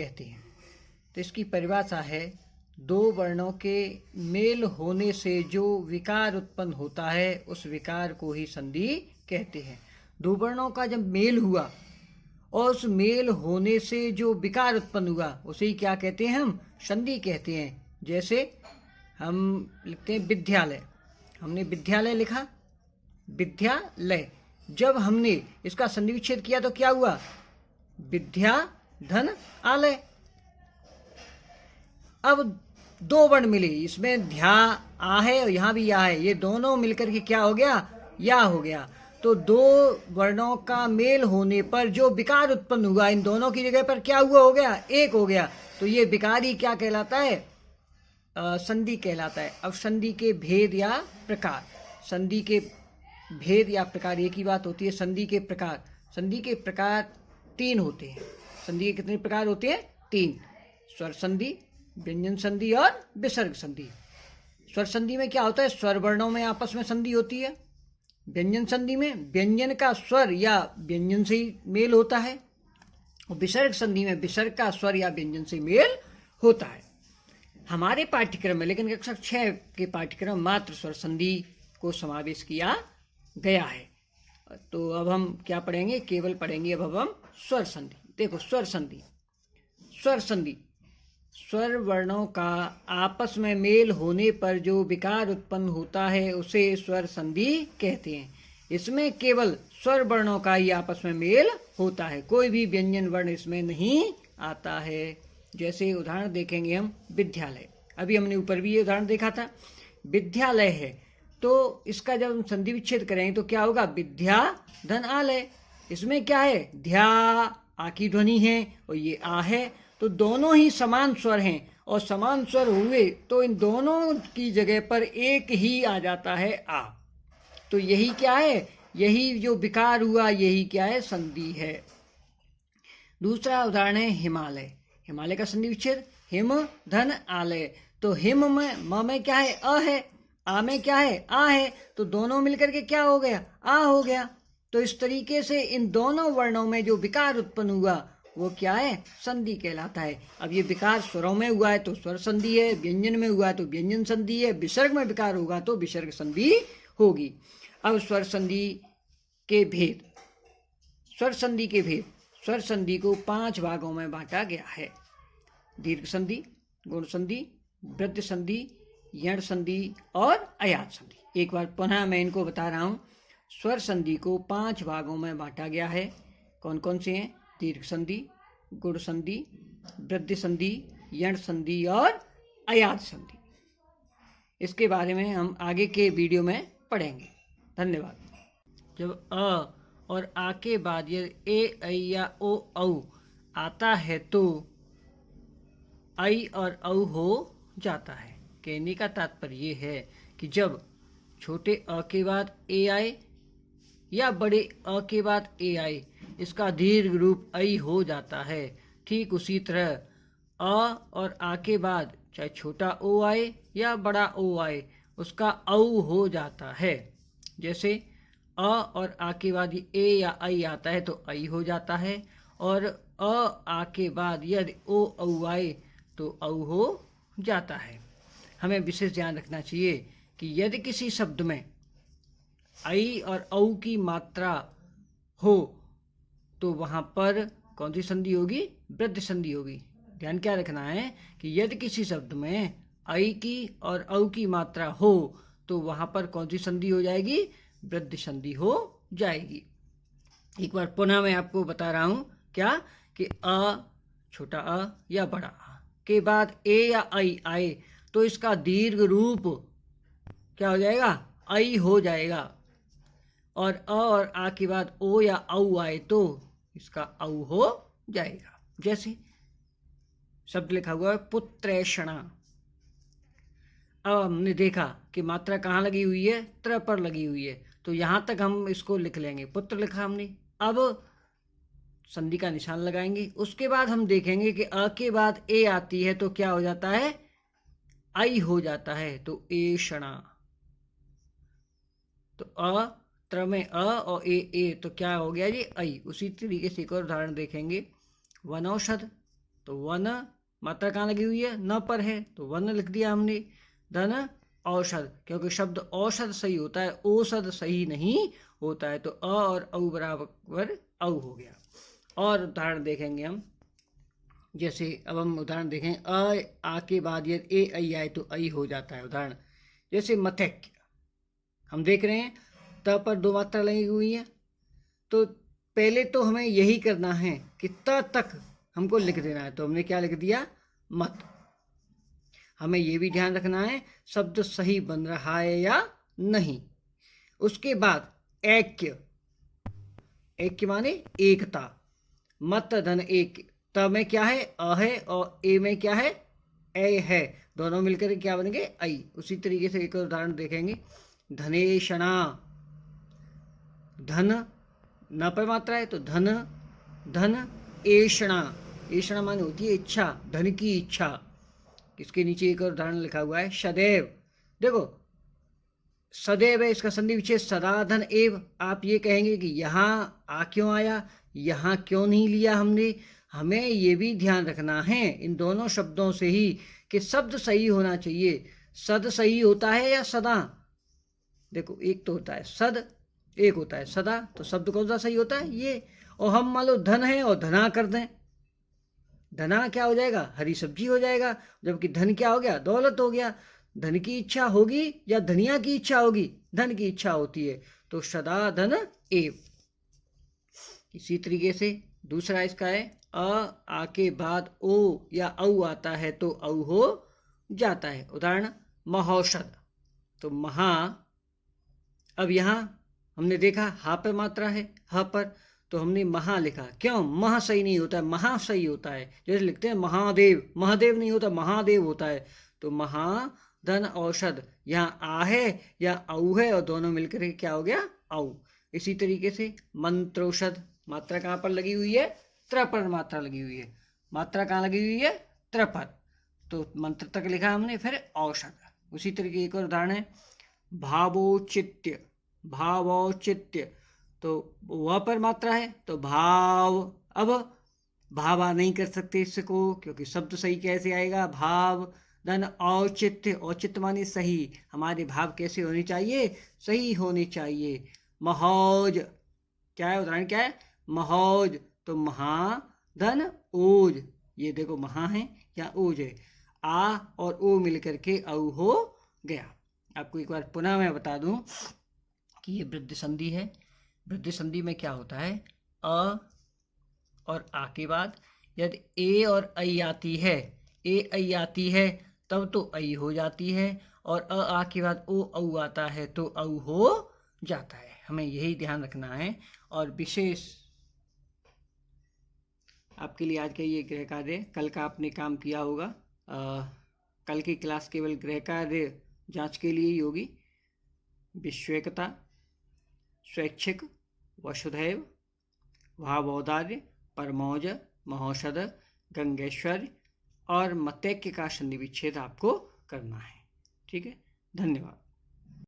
कहते हैं। तो इसकी परिभाषा है, दो वर्णों के मेल होने से जो विकार उत्पन्न होता है उस विकार को ही संधि कहते हैं। दो वर्णों का जब मेल हुआ और उस मेल होने से जो विकार उत्पन्न हुआ उसे ही क्या कहते हैं, हम संधि कहते हैं। जैसे हम लिखते हैं विद्यालय, हमने विद्यालय लिखा, विद्यालय, जब हमने इसका संधि विच्छेद किया तो क्या हुआ, विद्या धन आलय। अब दो वर्ण मिले, इसमें ध्या आ है और यहाँ भी या है, ये दोनों मिलकर के क्या हो गया, या हो गया। तो दो वर्णों का मेल होने पर जो विकार उत्पन्न हुआ इन दोनों की जगह पर क्या हुआ, हो गया, एक हो गया। तो ये विकार ही क्या कहलाता है, संधि कहलाता है। अब संधि के भेद या प्रकार, संधि के भेद या प्रकार एक ही बात होती है। संधि के प्रकार, संधि के प्रकार तीन होते हैं। संधि के कितने प्रकार होते हैं, तीन। स्वर संधि, व्यंजन संधि और विसर्ग संधि। स्वर संधि में क्या होता है, स्वर वर्णों में आपस में संधि होती है। व्यंजन संधि में व्यंजन का स्वर या व्यंजन से ही मेल होता है। और विसर्ग संधि में विसर्ग का स्वर या व्यंजन से मेल होता है। हमारे पाठ्यक्रम में लेकिन कक्षा 6 के पाठ्यक्रम मात्र स्वर संधि को समावेश किया गया है। तो अब हम क्या पढ़ेंगे, केवल पढ़ेंगे अब हम स्वर संधि। देखो स्वर संधि, स्वर संधि स्वर वर्णों का आपस में मेल होने पर जो विकार उत्पन्न होता है उसे स्वर संधि कहते हैं। इसमें केवल स्वर वर्णों का ही आपस में मेल होता है, कोई भी व्यंजन वर्ण इसमें नहीं आता है। जैसे उदाहरण देखेंगे हम, विद्यालय, अभी हमने ऊपर भी ये उदाहरण देखा था। विद्यालय है तो इसका जब हम संधि विच्छेद करेंगे तो क्या होगा, विद्या धन आलय। इसमें क्या है, ध्या आ की ध्वनि है और ये आ है, तो दोनों ही समान स्वर हैं और समान स्वर हुए तो इन दोनों की जगह पर एक ही आ जाता है, आ। तो यही क्या है, यही जो विकार हुआ यही क्या है, संधि है। दूसरा उदाहरण है हिमालय। हिमालय का संधि विच्छेद, हिम धन आलय। तो हिम में म में क्या है, अ है, आ में क्या है, आ है, तो दोनों मिलकर के क्या हो गया, आ हो गया। तो इस तरीके से इन दोनों वर्णों में जो विकार उत्पन्न हुआ वो क्या है, संधि कहलाता है। अब ये विकार स्वरों में हुआ है तो स्वर संधि है, व्यंजन में हुआ है तो व्यंजन संधि है, विसर्ग में विकार होगा तो विसर्ग संधि होगी। अब स्वर संधि के भेद, स्वर संधि के भेद, स्वर संधि को 5 भागों में बांटा गया है। दीर्घ संधि, गुण संधि, वृद्धि संधि, यण संधि और अयात संधि। एक बार पुनः मैं इनको बता रहा हूँ। स्वर संधि को 5 भागों में बांटा गया है। कौन कौन से हैं, दीर्घ संधि, गुण संधि, वृद्धि संधि, यण संधि और अयात संधि। इसके बारे में हम आगे के वीडियो में पढ़ेंगे। धन्यवाद। जब अ और आ के बाद यदि ए ऐ या ओ औ आता है तो ऐ और औ हो जाता है। कहने का तात्पर्य ये है कि जब छोटे अ के बाद ए आए या बड़े अ के बाद ए आए, इसका दीर्घ रूप ऐ हो जाता है। ठीक उसी तरह अ और आ के बाद चाहे छोटा ओ आए या बड़ा ओ आए, उसका औ हो जाता है। जैसे अ और आ के बाद ए या ऐ आता है तो ऐ हो जाता है, और अ आ के बाद यदि ओ औ आए तो औ हो जाता है। हमें विशेष ध्यान रखना चाहिए कि यदि किसी शब्द में ऐ और औ की मात्रा हो तो वहाँ पर कौन सी संधि होगी, वृद्धि संधि होगी। ध्यान क्या रखना है कि यदि किसी शब्द में ऐ की और औ की मात्रा हो तो वहाँ पर कौन सी संधि हो जाएगी, वृद्धि संधि हो जाएगी। एक बार पुनः मैं आपको बता रहा हूँ क्या, कि अ, छोटा अ या बड़ा अ के बाद ए या ऐ आए तो इसका दीर्घ रूप क्या हो जाएगा, ऐ हो जाएगा। और अ और आ के बाद ओ या औ आए तो इसका औ हो जाएगा। जैसे शब्द लिखा हुआ है पुत्रेषणा। अब हमने देखा कि मात्रा कहाँ लगी हुई है, त्र पर लगी हुई है, तो यहाँ तक हम इसको लिख लेंगे। पुत्र लिखा हमने, अब संधि का निशान लगाएंगे। उसके बाद हम देखेंगे कि अ के बाद ए आती है तो क्या हो जाता है, ऐ हो जाता है, तो एषणा। तो अ त्र में अ और ए तो क्या हो गया जी, ऐ। उसी तरीके से एक और उदाहरण देखेंगे, वनौषध। तो वन मात्रा कहाँ लगी हुई है, न पर है तो वन लिख दिया हमने। धन औषध, क्योंकि शब्द औषध सही होता है, औषध सही नहीं होता है, तो अ और औ बराबर औ हो गया। और उदाहरण देखेंगे हम, जैसे अब हम उदाहरण देखें, आ के बाद यदि ए आई आए तो आई हो जाता है। उदाहरण जैसे मथेक, हम देख रहे हैं त पर दो मात्रा लगी हुई है, तो पहले तो हमें यही करना है कि त तक हमको लिख देना है, तो हमने क्या लिख दिया, मत। हमें ये भी ध्यान रखना है शब्द सही बन रहा है या नहीं। उसके बाद ऐक्य, ऐक्य माने एकता। मत धन एक, त में क्या है, अ है, और ए में क्या है, ए है, दोनों मिलकर क्या बनेंगे, आई। उसी तरीके से एक और उदाहरण देखेंगे, धनेशना, धन न पर मात्रा है तो धन, धन एषणा, एषणा माने होती है इच्छा, धन की इच्छा। इसके नीचे एक और उदाहरण लिखा हुआ है, सदैव। देखो सदैव है, इसका संधि विच्छेद सदा धन एव। आप ये कहेंगे कि यहाँ आ क्यों आया, यहाँ क्यों नहीं लिया हमने। हमें ये भी ध्यान रखना है इन दोनों शब्दों से ही कि शब्द सही होना चाहिए। सद सही होता है या सदा, देखो एक तो होता है सद, एक होता है सदा, तो शब्द कौन सा सही होता है, ये। और हम मान लो धन है और धना कर दें, धना क्या हो जाएगा, हरी सब्जी हो जाएगा, जबकि धन क्या हो गया, दौलत हो गया। धन की इच्छा होगी या धनिया की इच्छा होगी, धन की इच्छा होती है, तो सदा धन एव। इसी तरीके से दूसरा इसका है, आ के बाद ओ या औ आता है तो औ हो जाता है। उदाहरण महौषध, तो महा, अब यहाँ हमने देखा हा पर मात्रा है, ह पर, तो हमने महा लिखा, क्यों, महा सही नहीं होता है, महा सही होता है। जैसे लिखते हैं महादेव, महादेव नहीं होता, महादेव होता है, तो महा धन औषध, यहाँ आ है या औ है, और दोनों मिलकर क्या हो गया, औ। इसी तरीके से मंत्रोषध, मात्रा कहाँ पर लगी हुई है, त्र पर मात्रा लगी हुई है, मात्रा कहाँ लगी हुई है, त्र पर, तो मंत्र तक लिखा हमने, फिर औषध। उसी तरीके एक और उदाहरण है, भावोचित्य, भावौचित्य, तो वह पर मात्रा है तो भाव। अब भावा नहीं कर सकते इसको, क्योंकि शब्द सही कैसे आएगा, भाव धन औचित्य, औचित्य माने सही, हमारे भाव कैसे होने चाहिए, सही होने चाहिए। महौज, क्या है, उदाहरण क्या है, महौज, तो महा धन ओज, ये देखो महा है या ओज है, आ और ओ मिलकर के औ हो गया। आपको एक बार पुनः मैं बता दूं कि ये वृद्धि संधि है। वृद्धि संधि में क्या होता है, अ और आ के बाद यदि ए और ऐ आती है, ए ऐ आती है तब तो ऐ हो जाती है, और आ के बाद ओ औ आता है तो औ हो जाता है। हमें यही ध्यान रखना है। और विशेष आपके लिए आज का ये गृह कार्य, कल का आपने काम किया होगा, कल की क्लास केवल गृह कार्य जांच के लिए ही होगी। विश्वेकता, स्वैच्छिक, वसुधैव, भावौदार्य, परमौज, महौषध, गंगेश्वर और मतैक्य का संधि विच्छेद आपको करना है। ठीक है, धन्यवाद।